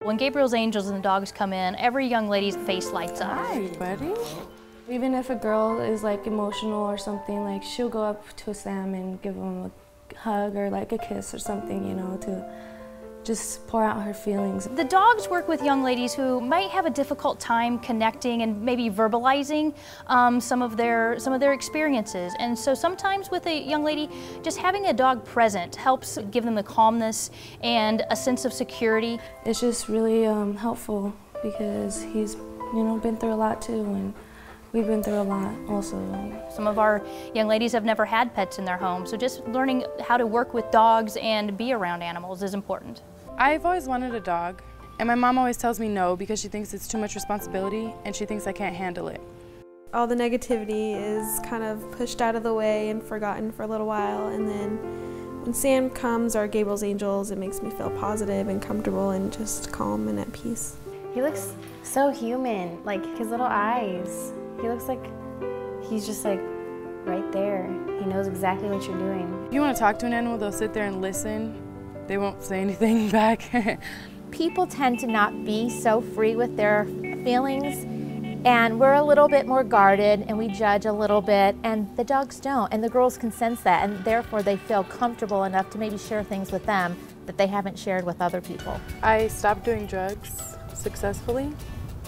When Gabriel's Angels and the dogs come in, every young lady's face lights up. Hi, buddy. Even if a girl is like emotional or something, like she'll go up to Sam and give him a hug or like a kiss or something, you know, to just pour out her feelings. The dogs work with young ladies who might have a difficult time connecting and maybe verbalizing some of their experiences. And so sometimes with a young lady, just having a dog present helps give them the calmness and a sense of security. It's just really helpful because he's, you know, been through a lot too, and we've been through a lot also. Some of our young ladies have never had pets in their home, so just learning how to work with dogs and be around animals is important. I've always wanted a dog, and my mom always tells me no because she thinks it's too much responsibility and she thinks I can't handle it. All the negativity is kind of pushed out of the way and forgotten for a little while, and then when Sam comes, or Gabriel's Angels, it makes me feel positive and comfortable and just calm and at peace. He looks so human, like his little eyes. He looks like he's just like right there. He knows exactly what you're doing. If you want to talk to an animal, they'll sit there and listen. They won't say anything back. People tend to not be so free with their feelings, and we're a little bit more guarded and we judge a little bit, and the dogs don't, and the girls can sense that, and therefore they feel comfortable enough to maybe share things with them that they haven't shared with other people. I stopped doing drugs successfully.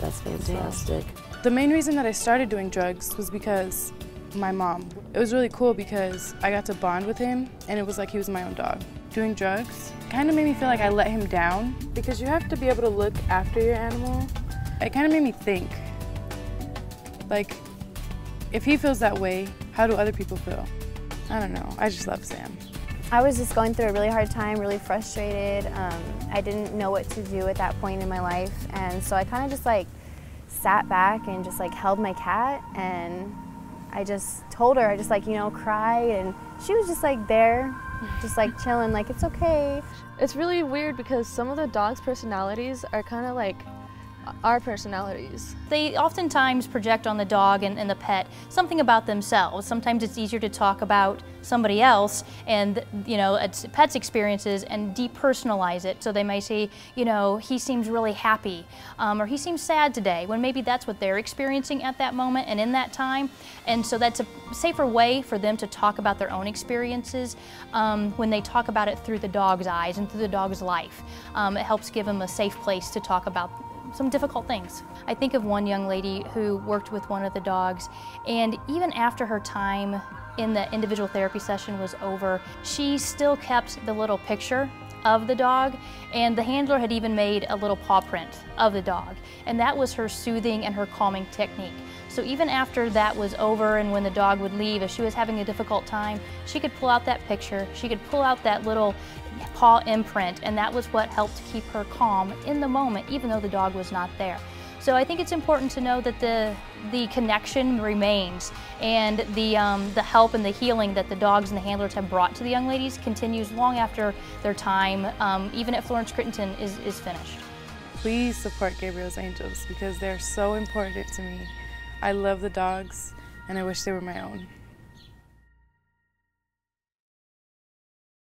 That's fantastic. The main reason that I started doing drugs was because my mom. It was really cool because I got to bond with him, and it was like he was my own dog. Doing drugs kind of made me feel like I let him down because you have to be able to look after your animal. It kind of made me think, like, if he feels that way, how do other people feel? I don't know. I just love Sam. I was just going through a really hard time, really frustrated. I didn't know what to do at that point in my life, and so I kind of just like sat back and just like held my cat, and I just told her, I just like, you know, cried, and she was just like there, just like chilling, like it's okay. It's really weird because some of the dogs' personalities are kind of like our personalities. They oftentimes project on the dog and the pet something about themselves. Sometimes it's easier to talk about somebody else and, you know, a pet's experiences and depersonalize it. So they may say, you know, he seems really happy, or he seems sad today, when maybe that's what they're experiencing at that moment and in that time. And so that's a safer way for them to talk about their own experiences when they talk about it through the dog's eyes and through the dog's life. It helps give them a safe place to talk about some difficult things. I think of one young lady who worked with one of the dogs, and even after her time in the individual therapy session was over, she still kept the little picture of the dog, and the handler had even made a little paw print of the dog, and that was her soothing and her calming technique. So even after that was over and when the dog would leave, if she was having a difficult time, she could pull out that picture, she could pull out that little paw imprint, and that was what helped keep her calm in the moment, even though the dog was not there. So I think it's important to know that the connection remains, and the help and the healing that the dogs and the handlers have brought to the young ladies continues long after their time, even if Florence Crittenton is finished. Please support Gabriel's Angels because they're so important to me. I love the dogs, and I wish they were my own.